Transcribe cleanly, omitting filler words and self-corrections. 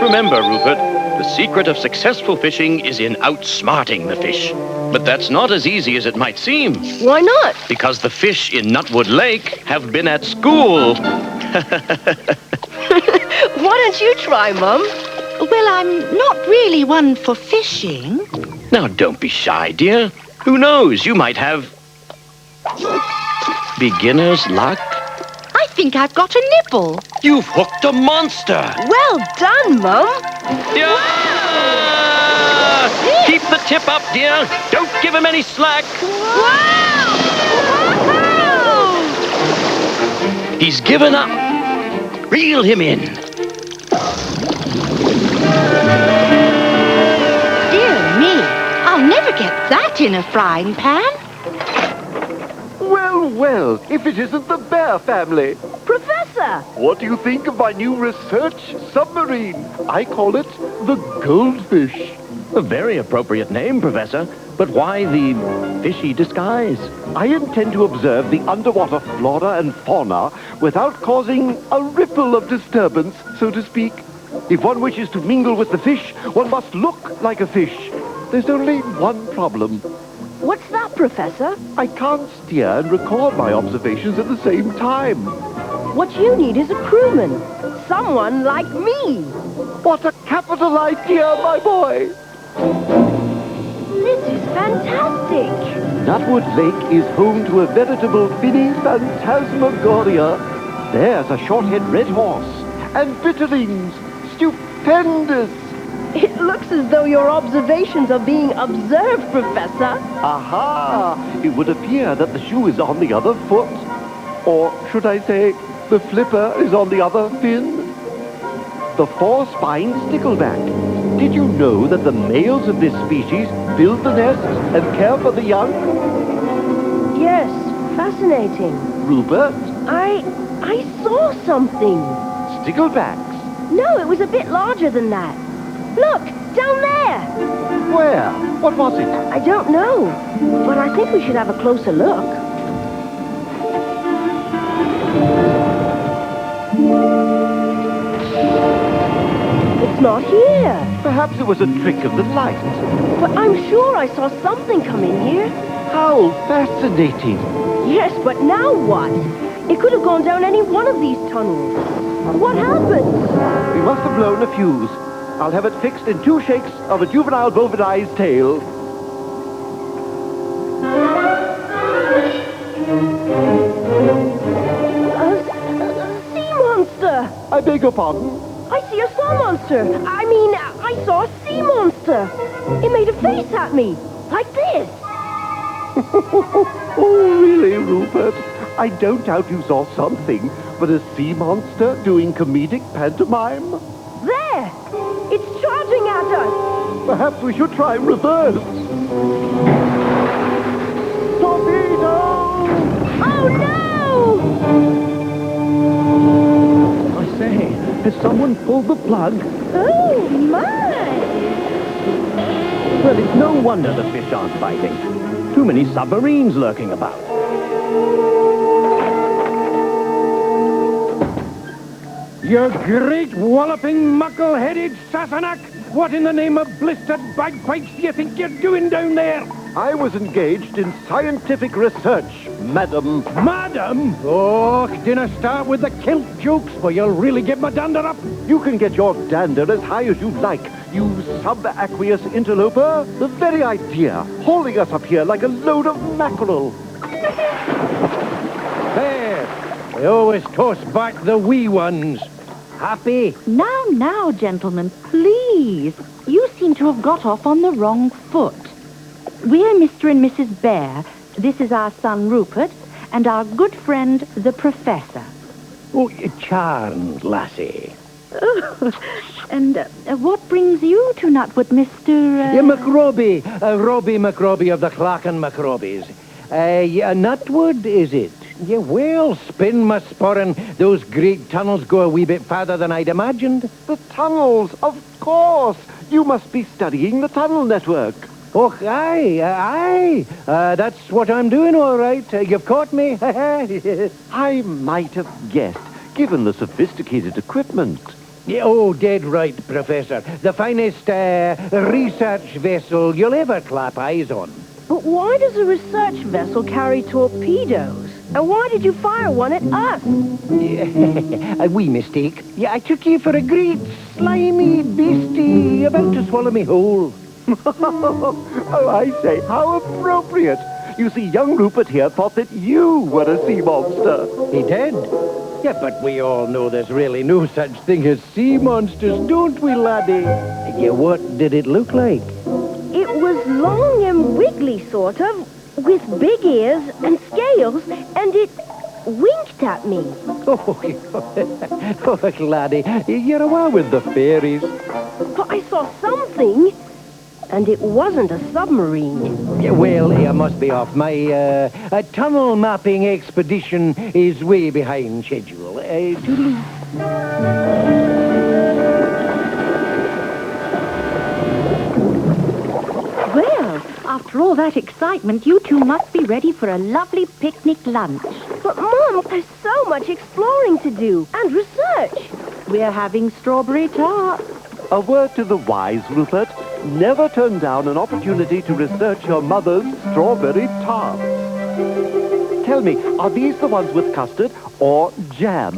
Remember, Rupert, the secret of successful fishing is in outsmarting the fish. But that's not as easy as it might seem. Why not? Because the fish in Nutwood Lake have been at school. Why don't you try, Mum? Well, I'm not really one for fishing. Now, don't be shy, dear. Who knows? You might have beginner's luck. I think I've got a nibble. You've hooked a monster. Well done, Mum. Yeah! Keep the tip up, dear. Don't give him any slack. Wow! He's given up. Reel him in. Dear me, I'll never get that in a frying pan. Well, well, if it isn't the bear family. Professor! What do you think of my new research submarine? I call it the Goldfish. A very appropriate name, Professor. But why the fishy disguise? I intend to observe the underwater flora and fauna without causing a ripple of disturbance, so to speak. If one wishes to mingle with the fish, one must look like a fish. There's only one problem. What's that, Professor? I can't steer and record my observations at the same time. What you need is a crewman. Someone like me. What a capital idea, my boy! This is fantastic. Nutwood Lake is home to a veritable finny phantasmagoria. There's a short-haired red horse. And bitterlings. Stupendous! It looks as though your observations are being observed, Professor. Aha! It would appear that the shoe is on the other foot. Or should I say, the flipper is on the other fin? The four-spined stickleback. Did you know that the males of this species build the nests and care for the young? Yes, fascinating. Rupert? I saw something. Sticklebacks? No, it was a bit larger than that. Look, down there. Where? What was it? I don't know, but I think we should have a closer look. It's not here. Perhaps it was a trick of the light. But I'm sure I saw something come in here. How fascinating. Yes, but now what? It could have gone down any one of these tunnels. What happened? We must have blown a fuse. I'll have it fixed in 2 shakes of a juvenile bovini's tail. A sea monster! I beg your pardon? I see a saw monster. I saw a sea monster. It made a face at me, like this. Oh, really, Rupert? I don't doubt you saw something, but a sea monster doing comedic pantomime? There! It's charging at us! Perhaps we should try reverse. Torpedo! Oh, no! I say, has someone pulled the plug? Oh, my! Well, it's no wonder the fish aren't biting. Too many submarines lurking about. You great walloping muckle-headed Sassenach! What in the name of blistered bagpipes do you think you're doing down there? I was engaged in scientific research, madam. Madam! Oh, dinna start with the kilt jokes, for you'll really get my dander up. You can get your dander as high as you like, you subaqueous interloper. The very idea, hauling us up here like a load of mackerel. There! I always toss back the wee ones. Happy? Now, gentlemen, please. You seem to have got off on the wrong foot. We're Mr. and Mrs. Bear. This is our son, Rupert, and our good friend, the Professor. Oh, charmed, lassie. And what brings you to Nutwood, Mr. Yeah, McRobbie. Robbie McRobbie of the Clachan McRobbies. Nutwood, is it? Yeah, well, spin my sporran. Those great tunnels go a wee bit farther than I'd imagined. The tunnels, of course. You must be studying the tunnel network. Oh, aye. That's what I'm doing, all right. You've caught me. I might have guessed, given the sophisticated equipment. Yeah, oh, dead right, Professor. The finest research vessel you'll ever clap eyes on. But why does a research vessel carry torpedoes? And why did you fire one at us? Yeah, a wee mistake. Yeah, I took you for a great, slimy beastie about to swallow me whole. Oh, I say, how appropriate. You see, young Rupert here thought that you were a sea monster. He did? Yeah, but we all know there's really no such thing as sea monsters, don't we, laddie? Yeah, what did it look like? It was long and wiggly, sort of, with big ears and scales, and it winked at me. Oh, laddie, you're away with the fairies. But I saw something, and it wasn't a submarine. Yeah, well, I must be off. My tunnel mapping expedition is way behind schedule. Toodaloo. Well, after all that excitement, you two must be ready for a lovely picnic lunch. But, Mum, there's so much exploring to do, and research. We're having strawberry tarts. A word to the wise, Rupert. Never turn down an opportunity to research your mother's strawberry tarts. Tell me, are these the ones with custard or jam?